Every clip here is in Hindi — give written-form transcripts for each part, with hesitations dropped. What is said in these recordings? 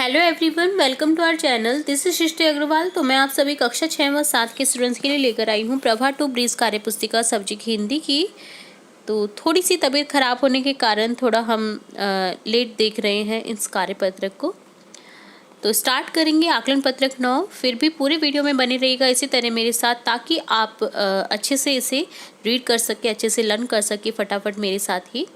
Hello everyone, welcome to our channel. This is Srishti Agarwal. तो मैं आप सभी कक्षा 6 व 7 के स्टूडेंट्स के लिए लेकर आई हूँ प्रभा टू ब्रीज कार्यपुस्तिका सब्जेक्ट हिंदी की। तो थोड़ी सी तबीयत खराब होने के कारण थोड़ा हम लेट देख रहे हैं इस कार्यपत्रक को। तो स्टार्ट करेंगे आकलन पत्रक 9। फिर भी पूरे वीडियो में बने रहिएगा इसी तरह मेरे साथ, ताकि आप अच्छे से इसे रीड कर सके, अच्छे से लर्न कर सके फटाफट मेरे साथ ही।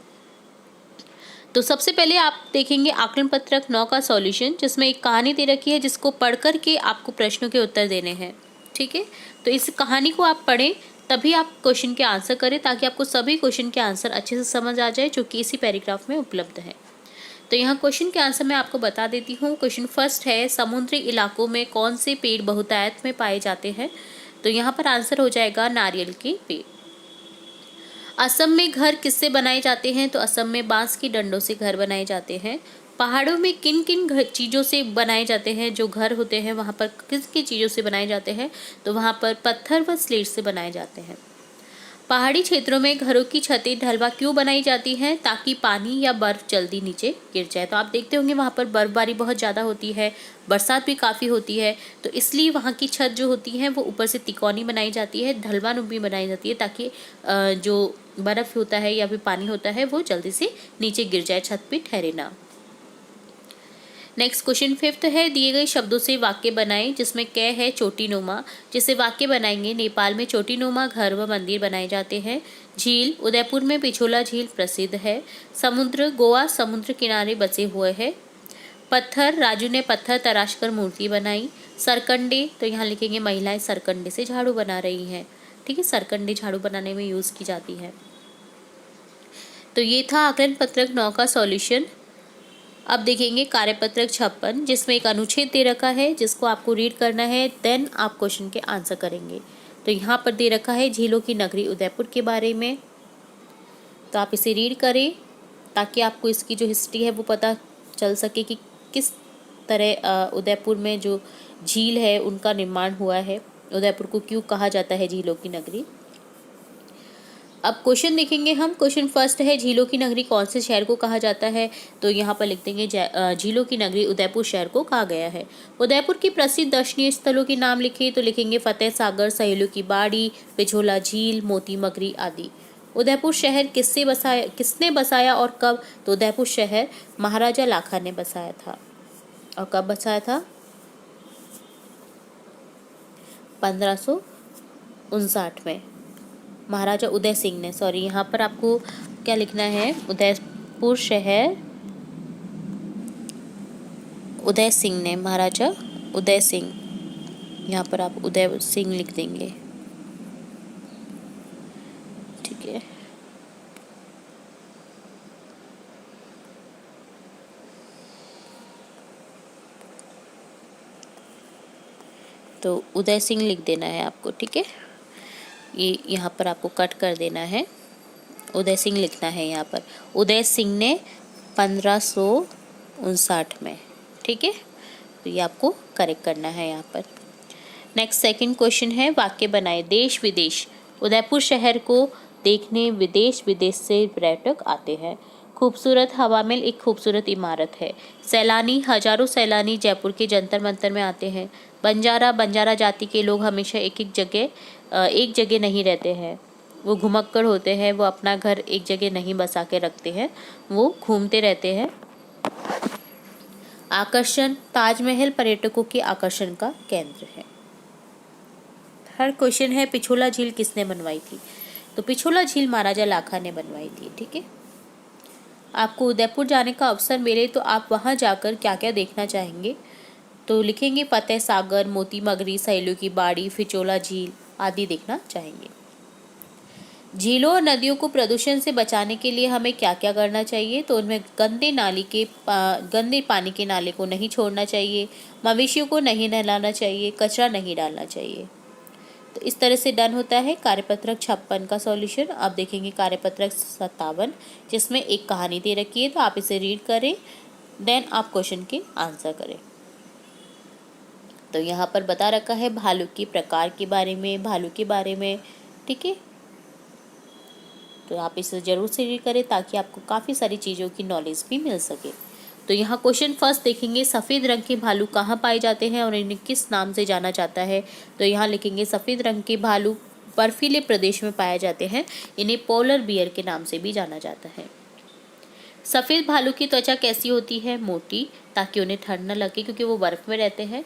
तो सबसे पहले आप देखेंगे आकलन पत्रक 9 का सॉल्यूशन, जिसमें एक कहानी दे रखी है जिसको पढ़ कर के आपको प्रश्नों के उत्तर देने हैं। ठीक है, तो इस कहानी को आप पढ़ें तभी आप क्वेश्चन के आंसर करें, ताकि आपको सभी क्वेश्चन के आंसर अच्छे से समझ आ जाए, जो कि इसी पैराग्राफ में उपलब्ध है। तो यहाँ क्वेश्चन के आंसर मैं आपको बता देती हूँ। क्वेश्चन फर्स्ट है, समुद्री इलाकों में कौन से पेड़ बहुतायत में पाए जाते हैं? तो यहाँ पर आंसर हो जाएगा नारियल के पेड़। असम में घर किससे बनाए जाते हैं? तो असम में बांस की डंडों से घर बनाए जाते हैं। पहाड़ों में किन किन चीज़ों से बनाए जाते हैं? जो घर होते हैं वहाँ पर किस किन चीज़ों से बनाए जाते हैं? तो वहाँ पर पत्थर व स्लेट से बनाए जाते हैं। पहाड़ी क्षेत्रों में घरों की छतें ढलवा क्यों बनाई जाती हैं? ताकि पानी या बर्फ जल्दी नीचे गिर जाए। तो आप देखते होंगे वहाँ पर बर्फबारी बहुत ज़्यादा होती है, बरसात भी काफ़ी होती है, तो इसलिए वहाँ की छत जो होती है वो ऊपर से तिकोनी बनाई जाती है, ढलवानुमा बनाई जाती है, ताकि जो बर्फ़ होता है या फिर पानी होता है वो जल्दी से नीचे गिर जाए, छत पे ठहरे ना। नेक्स्ट क्वेश्चन फिफ्थ है, दिए गए शब्दों से वाक्य बनाएं, जिसमें कै है चोटीनुमा, जिससे वाक्य बनाएंगे। नेपाल में चोटीनुमा घर व मंदिर बनाए जाते हैं। झील, उदयपुर में पिछोला झील प्रसिद्ध है। समुद्र, गोवा समुद्र किनारे बसे हुए है। पत्थर, राजू ने पत्थर तराश कर मूर्ति बनाई। सरकंडे, तो यहाँ लिखेंगे महिलाएं सरकंडे से झाड़ू बना रही हैं। ठीक है, सरकंडे झाड़ू बनाने में यूज की जाती है। तो ये था आकलन पत्रक 9 का सॉल्यूशन। अब देखेंगे कार्यपत्रक 56, जिसमें एक अनुच्छेद दे रखा है जिसको आपको रीड करना है, देन आप क्वेश्चन के आंसर करेंगे। तो यहाँ पर दे रखा है झीलों की नगरी उदयपुर के बारे में। तो आप इसे रीड करें ताकि आपको इसकी जो हिस्ट्री है वो पता चल सके कि किस तरह उदयपुर में जो झील है उनका निर्माण हुआ है, उदयपुर को क्यों कहा जाता है झीलों की नगरी। अब क्वेश्चन देखेंगे हम। क्वेश्चन फर्स्ट है, झीलों की नगरी कौन से शहर को कहा जाता है? तो यहाँ पर लिख देंगे झीलों की नगरी उदयपुर शहर को कहा गया है। उदयपुर की प्रसिद्ध दर्शनीय स्थलों के नाम लिखे, तो लिखेंगे फतेह सागर, सहेलों की बाड़ी, पिछोला झील, मोती मगरी आदि। उदयपुर शहर किसने बसाया और कब? तो उदयपुर शहर महाराजा लाखा ने बसाया था। और कब बसाया था? 1559 में महाराजा उदय सिंह ने, सॉरी यहाँ पर आपको क्या लिखना है, उदयपुर शहर उदय सिंह ने, महाराजा उदय सिंह, यहाँ पर आप उदय सिंह लिख देंगे। ठीक है, तो उदय सिंह लिख देना है आपको। ठीक है, ये यहाँ पर आपको कट कर देना है, उदय सिंह लिखना है यहाँ पर। उदय सिंह ने 1559 में। ठीक है, तो ये आपको करेक्ट करना है यहाँ पर। नेक्स्ट सेकंड क्वेश्चन है, वाक्य बनाए। देश विदेश, उदयपुर शहर को देखने विदेश विदेश से पर्यटक आते हैं। खूबसूरत हवा महल एक खूबसूरत इमारत है। सैलानी, हजारों सैलानी जयपुर के जंतर मंतर में आते हैं। बंजारा जाति के लोग हमेशा एक जगह नहीं रहते हैं, वो घुमक्कड़ होते हैं, वो अपना घर एक जगह नहीं बसा के रखते हैं, वो घूमते रहते हैं। आकर्षण, ताजमहल पर्यटकों के आकर्षण का केंद्र है। हर क्वेश्चन है, पिछोला झील किसने बनवाई थी? तो पिछोला झील महाराजा लाखा ने बनवाई थी। ठीक है, आपको उदयपुर जाने का अवसर मिले तो आप वहां जाकर क्या क्या देखना चाहेंगे? तो लिखेंगे फतेह सागर, मोती मगरी, सहेलों की बाड़ी, पिछोला झील आदि देखना चाहेंगे। झीलों और नदियों को प्रदूषण से बचाने के लिए हमें क्या क्या करना चाहिए? तो उनमें गंदे पानी के नाले को नहीं छोड़ना चाहिए, मवेशियों को नहीं नहलाना चाहिए, कचरा नहीं डालना चाहिए। तो इस तरह से डन होता है कार्यपत्रक 56 का सॉल्यूशन। अब देखेंगे कार्यपत्रक 57, जिसमें एक कहानी दे रखी है, तो आप इसे रीड करें, देन आप क्वेश्चन के आंसर करें। तो यहाँ पर बता रखा है भालू के प्रकार के बारे में, भालू के बारे में। ठीक है, तो आप इसे ज़रूर से रीड करें ताकि आपको काफ़ी सारी चीज़ों की नॉलेज भी मिल सके। तो यहाँ क्वेश्चन फर्स्ट देखेंगे, सफ़ेद रंग के भालू कहाँ पाए जाते हैं और इन्हें किस नाम से जाना जाता है। तो यहाँ लिखेंगे सफ़ेद रंग के भालू बर्फीले प्रदेश में पाए जाते हैं, इन्हें पोलर बियर के नाम से भी जाना जाता है। सफ़ेद भालू की त्वचा कैसी होती है? मोटी, ताकि उन्हें ठंड न लगे क्योंकि वो बर्फ़ में रहते हैं।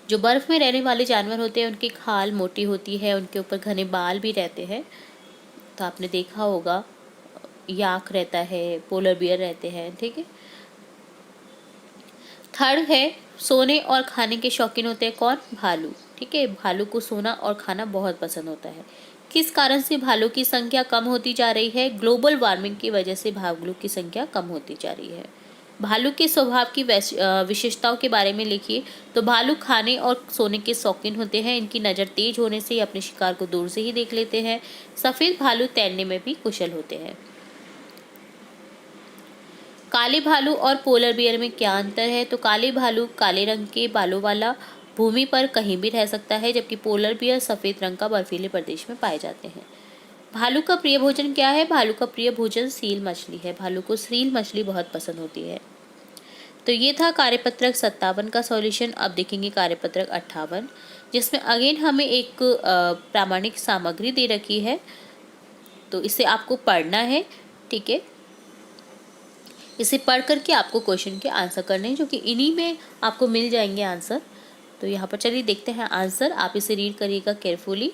जो बर्फ़ में रहने वाले जानवर होते हैं उनकी खाल मोटी होती है, उनके ऊपर घने बाल भी रहते हैं। तो आपने देखा होगा याक रहता है, पोलर बियर रहते हैं, ठीक है। थर्ड है, सोने और खाने के शौकीन होते हैं कौन? भालू, ठीक है। भालू को सोना और खाना बहुत पसंद होता है। किस कारण से भालू की संख्या कम होती जा रही है? ग्लोबल वार्मिंग की वजह से भालू की संख्या कम होती जा रही है। भालू के स्वभाव की विशेषताओं के बारे में लिखिए। तो भालू खाने और सोने के शौकीन होते हैं, इनकी नज़र तेज होने से अपने शिकार को दूर से ही देख लेते हैं। सफ़ेद भालू तैरने में भी कुशल होते हैं। काले भालू और पोलर बियर में क्या अंतर है? तो काले भालू काले रंग के बालों वाला भूमि पर कहीं भी रह सकता है, जबकि पोलर बियर सफ़ेद रंग का बर्फीले प्रदेश में पाए जाते हैं। भालू का प्रिय भोजन क्या है? भालू का प्रिय भोजन सील मछली है। भालू को सील मछली बहुत पसंद होती है। तो ये था कार्यपत्रक 57 का सॉल्यूशन। अब देखेंगे कार्यपत्रक 58, जिसमें अगेन हमें एक प्रामाणिक सामग्री दे रखी है, तो इसे आपको पढ़ना है, ठीक है। इसे पढ़ करके आपको क्वेश्चन के आंसर करने हैं, जो कि इन्हीं में आपको मिल जाएंगे आंसर। तो यहाँ पर चलिए देखते हैं आंसर, आप इसे रीड करिएगा केयरफुली।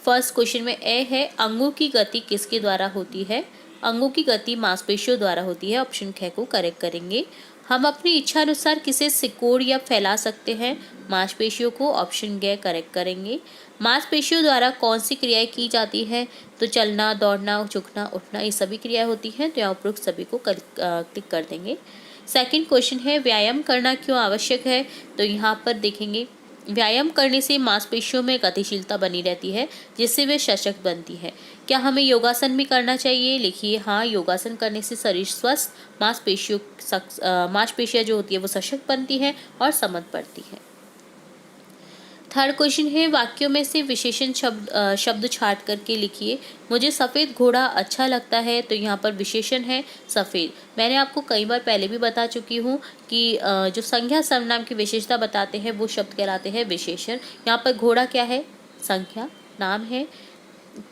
फर्स्ट क्वेश्चन में ए है, अंगों की गति किसके द्वारा होती है? अंगों की गति मांसपेशियों द्वारा होती है। ऑप्शन ख को करेक्ट करेंगे। हम अपनी इच्छा अनुसार किसे सिकोड़ या फैला सकते हैं? मांसपेशियों को। ऑप्शन ग करेक्ट करेंगे। मांसपेशियों द्वारा कौन सी क्रियाएं की जाती है? तो चलना, दौड़ना, झुकना, उठना, ये सभी क्रियाएं होती हैं। तो यहाँ उपरोक्त सभी को टिक कर देंगे। सेकंड क्वेश्चन है, व्यायाम करना क्यों आवश्यक है? तो यहाँ पर देखेंगे, व्यायाम करने से मांसपेशियों में गतिशीलता बनी रहती है, जिससे वे सशक्त बनती है। क्या हमें योगासन भी करना चाहिए? लिखिए हाँ, योगासन करने से शरीर स्वस्थ, मांसपेशियाँ जो होती है वो सशक्त बनती है और समझ पड़ती है। थर्ड क्वेश्चन है, वाक्यों में से विशेषण शब्द छांट करके लिखिए। मुझे सफ़ेद घोड़ा अच्छा लगता है। तो यहाँ पर विशेषण है सफ़ेद। मैंने आपको कई बार पहले भी बता चुकी हूँ कि जो संज्ञा सर्वनाम की विशेषता बताते हैं वो शब्द कहलाते हैं विशेषण। यहाँ पर घोड़ा क्या है? संज्ञा नाम है।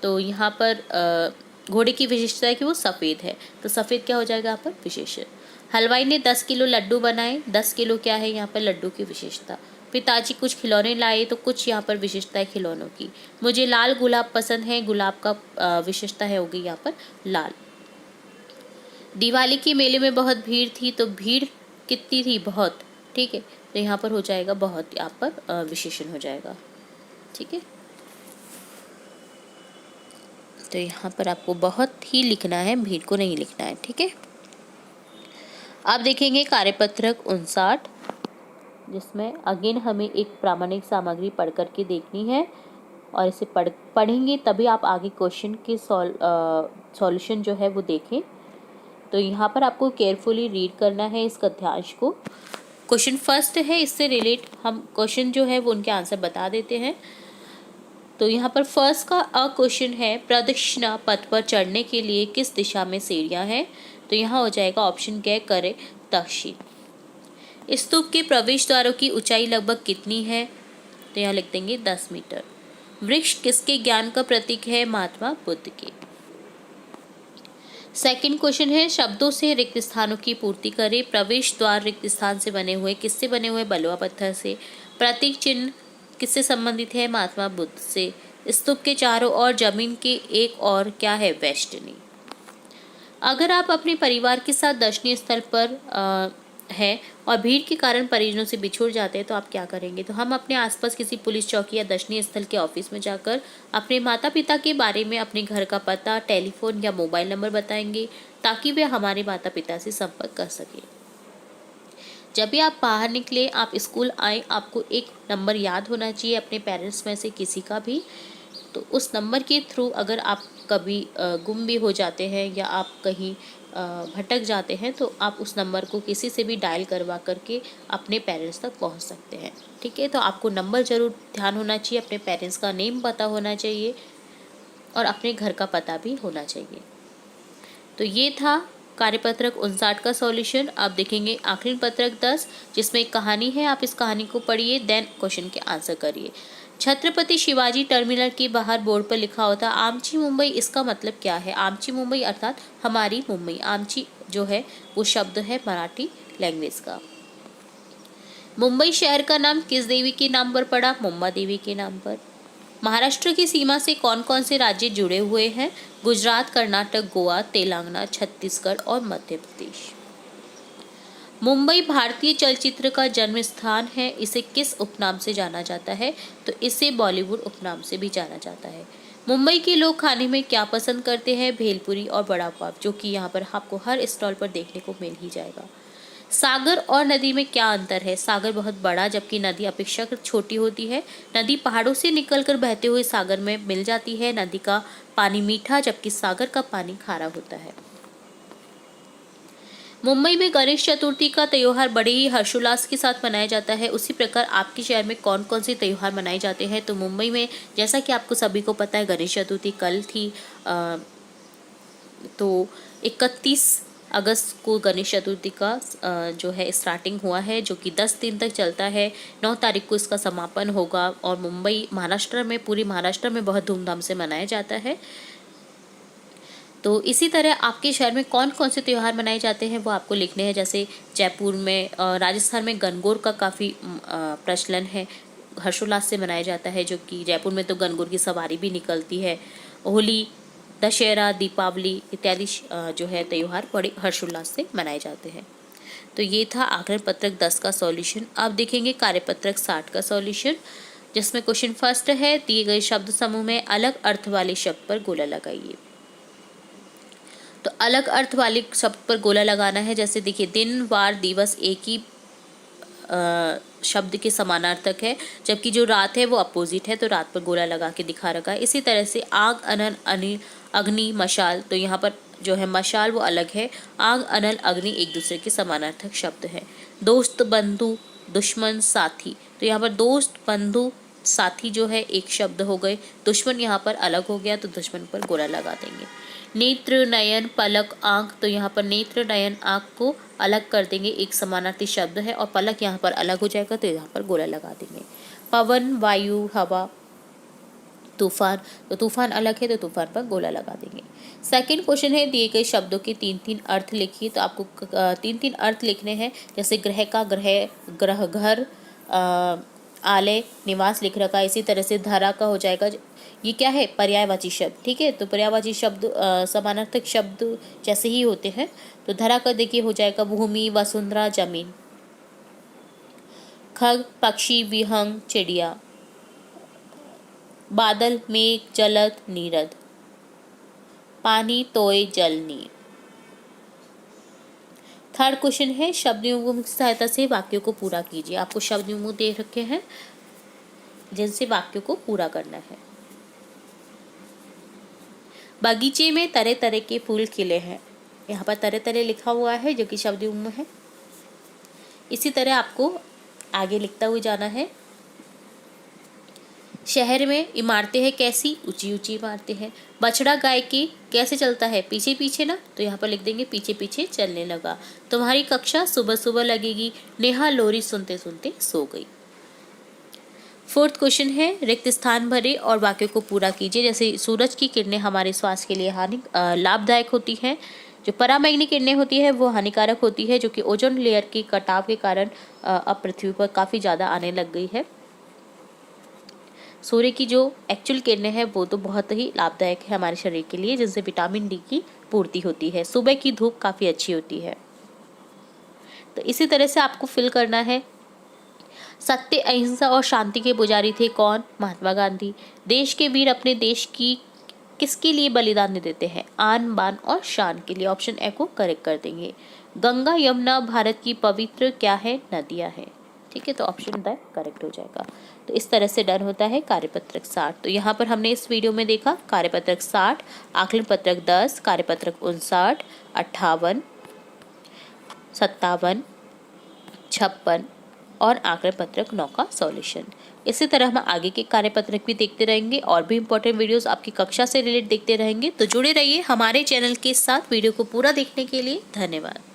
तो यहाँ पर घोड़े की विशेषता है कि वो सफ़ेद है, तो सफ़ेद क्या हो जाएगा यहाँ पर? विशेषण। हलवाई ने 10 किलो लड्डू बनाए। 10 किलो क्या है यहाँ पर? लड्डू की विशेषता। पिताजी कुछ खिलौने लाए, तो कुछ यहाँ पर विशेषता है खिलौनों की। मुझे लाल गुलाब पसंद है। गुलाब का विशेषता है होगी यहाँ पर लाल। दिवाली के मेले में बहुत भीड़ थी। तो भीड़ कितनी थी? बहुत, ठीक है। तो यहाँ पर हो जाएगा बहुत, यहाँ पर विशेषण हो जाएगा, ठीक है। तो यहाँ पर आपको बहुत ही लिखना है, भीड़ को नहीं लिखना है, ठीक है। अब देखेंगे कार्यपत्रक 59, जिसमें अगेन हमें एक प्रामाणिक सामग्री पढ़ करके देखनी है, और इसे पढ़ेंगे तभी आप आगे क्वेश्चन के सॉल्यूशन जो है वो देखें। तो यहाँ पर आपको केयरफुली रीड करना है इस गद्यांश को। क्वेश्चन फर्स्ट है, इससे रिलेट हम क्वेश्चन जो है वो उनके आंसर बता देते हैं। तो यहाँ पर फर्स्ट का क्वेश्चन है, प्रदक्षिणा पथ पर चढ़ने के लिए किस दिशा में सीढ़ियाँ हैं? तो यहाँ हो जाएगा ऑप्शन क्या करे? दक्षिण। स्तूप के प्रवेश द्वारों की ऊंचाई लगभग कितनी है? तो यहाँ लिख देंगे 10 मीटर। वृक्ष किसके ज्ञान का प्रतीक है? महात्मा बुद्ध के। सेकंड क्वेश्चन है, शब्दों से रिक्त स्थानों की पूर्ति करें। प्रवेश द्वार रिक्त स्थान से बने हुए, किससे बने हुए? बलुआ पत्थर से। प्रतीक चिन्ह किससे संबंधित है? महात्मा बुद्ध से। स्तूप के चारों ओर जमीन के एक और क्या है? वेष्टनी। अगर आप अपने परिवार के साथ दर्शनीय स्थल पर है और भीड़ के कारण परिजनों से बिछुड़ जाते हैं तो आप क्या करेंगे? तो हम अपने आसपास किसी पुलिस चौकी या दर्शनीय स्थल के ऑफिस में जाकर अपने माता पिता के बारे में अपने घर का पता, टेलीफोन या मोबाइल नंबर बताएंगे, ताकि वे हमारे माता पिता से संपर्क कर सकें। जब भी आप बाहर निकले, आप स्कूल आए, आपको एक नंबर याद होना चाहिए अपने पेरेंट्स में से किसी का भी। तो उस नंबर के थ्रू अगर आप कभी गुम भी हो जाते हैं या आप कहीं भटक जाते हैं, तो आप उस नंबर को किसी से भी डायल करवा करके अपने पेरेंट्स तक पहुंच सकते हैं, ठीक है। तो आपको नंबर ज़रूर ध्यान होना चाहिए, अपने पेरेंट्स का नेम पता होना चाहिए और अपने घर का पता भी होना चाहिए। तो ये था कार्यपत्रक 59 का सॉल्यूशन आप देखेंगे आकलन पत्रक 10, जिसमें एक कहानी है, आप इस कहानी को पढ़िए, देन क्वेश्चन के आंसर करिए। छत्रपति शिवाजी टर्मिनल के बाहर बोर्ड पर लिखा होता आमची मुंबई, इसका मतलब क्या है? आमची मुंबई अर्थात हमारी मुंबई। आमची जो है वो शब्द है मराठी लैंग्वेज का। मुंबई शहर का नाम किस देवी के नाम पर पड़ा? मुंबा देवी के नाम पर। महाराष्ट्र की सीमा से कौन कौन से राज्य जुड़े हुए हैं? गुजरात, कर्नाटक, गोवा, तेलंगाना, छत्तीसगढ़ और मध्य प्रदेश। मुंबई भारतीय चलचित्र का जन्म स्थान है, इसे किस उपनाम से जाना जाता है? तो इसे बॉलीवुड उपनाम से भी जाना जाता है। मुंबई के लोग खाने में क्या पसंद करते हैं? भेलपुरी और बड़ा पाव, जो कि यहाँ पर आपको हर स्टॉल पर देखने को मिल ही जाएगा। सागर और नदी में क्या अंतर है? सागर बहुत बड़ा जबकि नदी अपेक्षाकृत छोटी होती है। नदी पहाड़ों से निकलकर बहते हुए सागर में मिल जाती है। नदी का पानी मीठा जबकि सागर का पानी खारा होता है। मुंबई में गणेश चतुर्थी का त्योहार बड़े ही हर्षोल्लास के साथ मनाया जाता है। उसी प्रकार आपके शहर में कौन कौन से त्योहार मनाए जाते हैं? तो मुंबई में जैसा कि आपको सभी को पता है गणेश चतुर्थी कल थी, तो 31 अगस्त को गणेश चतुर्थी का जो है स्टार्टिंग हुआ है, जो कि 10 दिन तक चलता है। 9 तारीख को इसका समापन होगा और मुंबई महाराष्ट्र में, पूरी महाराष्ट्र में बहुत धूमधाम से मनाया जाता है। तो इसी तरह आपके शहर में कौन कौन से त्यौहार मनाए जाते हैं वो आपको लिखने हैं। जैसे जयपुर में, राजस्थान में गणगौर का काफ़ी प्रचलन है, हर्षोल्लास से मनाया जाता है, जो कि जयपुर में तो गणगौर की सवारी भी निकलती है। होली, दशहरा, दीपावली इत्यादि जो है त्यौहार बड़े हर्षोल्लास से मनाए जाते हैं। तो ये था आकलन पत्रक 10 का सॉल्यूशन। अब देखेंगे कार्यपत्रक 60 का सॉल्यूशन, जिसमें क्वेश्चन फर्स्ट है, दिए गए शब्द समूह में अलग अर्थ वाले शब्द पर गोला लगाइए। तो अलग अर्थ वाले शब्द पर गोला लगाना है। जैसे देखिए दिन, वार, दिवस एक ही शब्द के समानार्थक है, जबकि जो रात है वो अपोजिट है, तो रात पर गोला लगा के दिखा रखा है। इसी तरह से आग, अनल, अनिल, अग्नि, मशाल, तो यहाँ पर जो है मशाल वो अलग है, आग, अनल, अग्नि एक दूसरे के समानार्थक शब्द है। दोस्त, बंधु, दुश्मन, साथी, तो यहाँ पर दोस्त, बंधु, साथी जो है एक शब्द हो गए। दुश्मन यहाँ पर अलग हो गया, तो दुश्मन पर गोला लगा देंगे। नेत्र, नयन, पलक, आँख, तो यहाँ पर नेत्र, नयन, आँख को अलग कर देंगे, एक समानार्थी शब्द है, और पलक यहाँ पर अलग हो जाएगा, तो यहाँ पर गोला लगा देंगे। पवन, वायु, हवा, तूफान, तो तूफान अलग है, तो तूफान पर गोला लगा देंगे। सेकंड क्वेश्चन है, दिए गए शब्दों के 3-3 अर्थ लिखिए। तो आपको 3-3 अर्थ लिखने हैं। जैसे ग्रह का ग्रह, ग्रह, घर, आलय, निवास लिख रखा है। इसी तरह से धरा का हो जाएगा, ये क्या है? पर्यायवाची शब्द, ठीक है। तो पर्यायवाची शब्द समानार्थक शब्द जैसे ही होते हैं। तो धरा का देखिए हो जाएगा भूमि, वसुंधरा, जमीन। खग, पक्षी, विहंग, चिड़िया। बादल, मेघ, जलद, नीरद। पानी, तोय, जल, नीर। थर्ड क्वेश्चन है, शब्द युग्मों की सहायता से वाक्यों को पूरा कीजिए। आपको शब्द युग्म दे रखे हैं जिनसे वाक्यों को पूरा करना है। बगीचे में तरह तरह के फूल खिले हैं, यहाँ पर तरह तरह लिखा हुआ है, जो कि शब्द युग्म है। इसी तरह आपको आगे लिखता हुआ जाना है। शहर में इमारतें हैं कैसी? ऊंची ऊंची इमारतें हैं। बछड़ा गाय के कैसे चलता है? पीछे पीछे ना, तो यहाँ पर लिख देंगे पीछे पीछे चलने लगा। तुम्हारी कक्षा सुबह सुबह लगेगी। नेहा लोरी सुनते सुनते सो गई। फोर्थ क्वेश्चन है, रिक्त स्थान भरे और वाक्यों को पूरा कीजिए। जैसे सूरज की किरणें हमारे स्वास्थ्य के लिए लाभदायक होती हैं। जो पराबैंगनी किरणें होती है वो हानिकारक होती है, जो कि ओजोन लेयर की कटाव के कारण अब पृथ्वी पर काफ़ी ज़्यादा आने लग गई है। सूर्य की जो एक्चुअल किरणें हैं वो तो बहुत ही लाभदायक है हमारे शरीर के लिए, जिनसे विटामिन डी की पूर्ति होती है। सुबह की धूप काफ़ी अच्छी होती है। तो इसी तरह से आपको फिल करना है। सत्य, अहिंसा और शांति के पुजारी थे कौन? महात्मा गांधी। देश के वीर अपने देश की किसके लिए बलिदान दे देते हैं? आन, बान और शान के लिए। ऑप्शन ए को करेक्ट कर देंगे। गंगा, यमुना भारत की पवित्र क्या है? नदियाँ हैं, ठीक है। तो ऑप्शन द करेक्ट हो जाएगा। तो इस तरह से डन होता है कार्यपत्रक 60। तो यहाँ पर हमने इस वीडियो में देखा कार्यपत्रक 60, आकलन पत्रक 10, कार्यपत्रक 59, 58, 57, 56 और आंकड़ा पत्रक 9 का सॉल्यूशन। इसी तरह हम आगे के कार्यपत्रक भी देखते रहेंगे और भी इम्पोर्टेंट वीडियोस आपकी कक्षा से रिलेटेड देखते रहेंगे। तो जुड़े रहिए हमारे चैनल के साथ। वीडियो को पूरा देखने के लिए धन्यवाद।